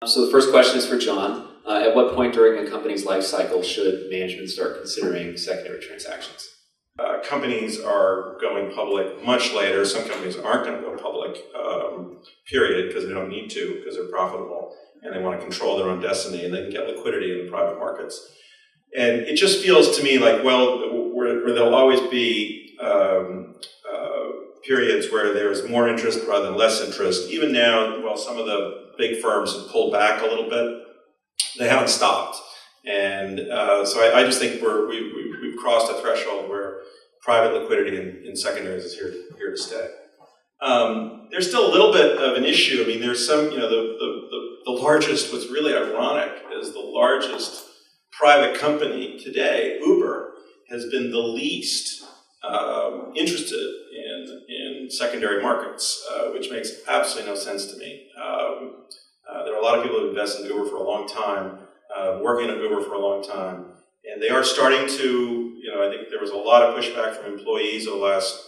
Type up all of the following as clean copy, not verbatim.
So the first question is for John. At what point during a company's life cycle should management start considering secondary transactions? Companies are going public much later. Some companies aren't going to go public, period, because they don't need to, because they're profitable and they want to control their own destiny and they can get liquidity in the private markets. And it just feels to me like, well, where there'll always be periods where there's more interest rather than less interest. Even now, while some of the big firms have pulled back a little bit, they haven't stopped. And so I just think we've crossed a threshold where private liquidity in secondaries is here to stay. There's still a little bit of an issue. I mean, there's some, the largest, what's really ironic is the largest private company today, Uber, has been the least interested in secondary markets, which makes absolutely no sense to me. There are a lot of people who invest in Uber for a long time, working at Uber for a long time, and they are starting to, I think there was a lot of pushback from employees over the last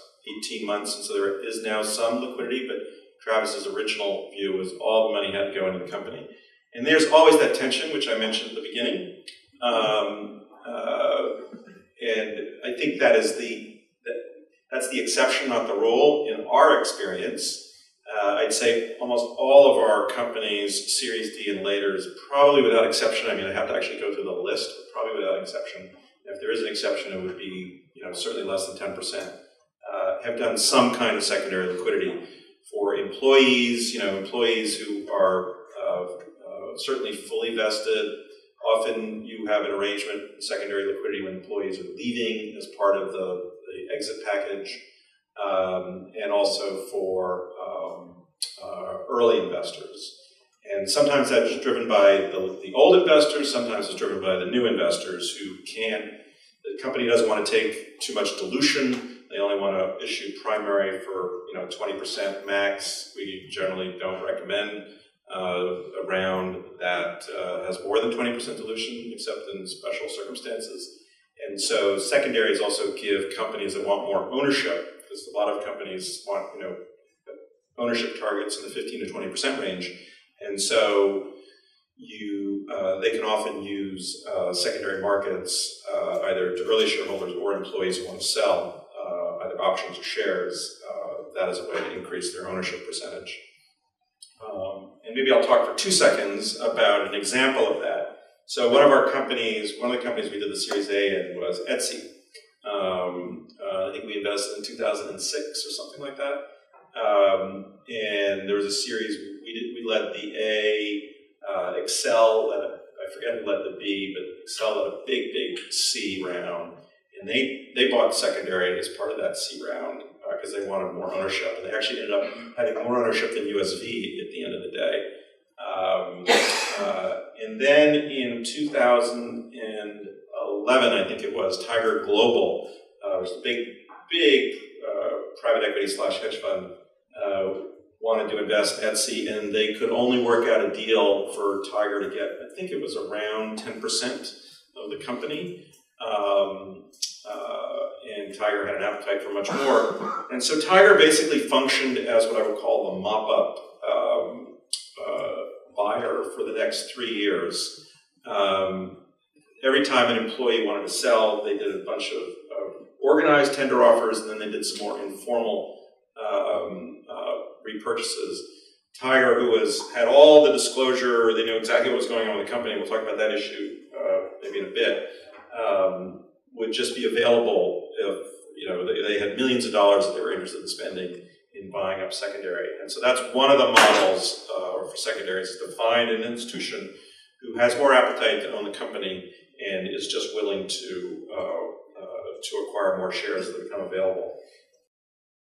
18 months, and so there is now some liquidity, but Travis's original view was all the money had to go into the company. And there's always that tension, which I mentioned at the beginning, and I think that's the exception, not the rule. In our experience, I'd say almost all of our companies, Series D and later, probably without exception, I have to actually go through the list, but probably without exception. If there is an exception, it would be certainly less than 10%, have done some kind of secondary liquidity for employees, employees who are certainly fully vested. Often you have an arrangement, secondary liquidity, when employees are leaving as part of the exit package, and also for early investors. And sometimes that is driven by the old investors, sometimes it's driven by the new investors the company doesn't want to take too much dilution. They only want to issue primary for 20% max. We generally don't recommend a round that has more than 20% dilution, except in special circumstances. And so secondaries also give companies that want more ownership, because a lot of companies want ownership targets in the 15 to 20% range. And so they can often use secondary markets either to early shareholders or employees who want to sell either options or shares. That is a way to increase their ownership percentage. And maybe I'll talk for 2 seconds about an example of that. So one of the companies we did the Series A in was Etsy. I think we invested in 2006 or something like that. And there was a series, we led the A, Excel, I forget who led the B, but Excel led a big C round. And they bought secondary as part of that C round because they wanted more ownership. And they actually ended up having more ownership than USV at the end of the day. And then in 2011, I think it was, Tiger Global, was a big private equity / hedge fund, wanted to invest in Etsy, and they could only work out a deal for Tiger to get, I think it was around 10% of the company. And Tiger had an appetite for much more. And so Tiger basically functioned as what I would call the mop-up buyer for the next 3 years. Every time an employee wanted to sell, they did a bunch of organized tender offers, and then they did some more informal repurchases. Tiger, who had all the disclosure, they knew exactly what was going on with the company, we'll talk about that issue maybe in a bit, would just be available if they had millions of dollars that they were interested in spending in buying up secondary. And so that's one of the models for secondaries, is to find an institution who has more appetite to own the company and is just willing to acquire more shares that become available.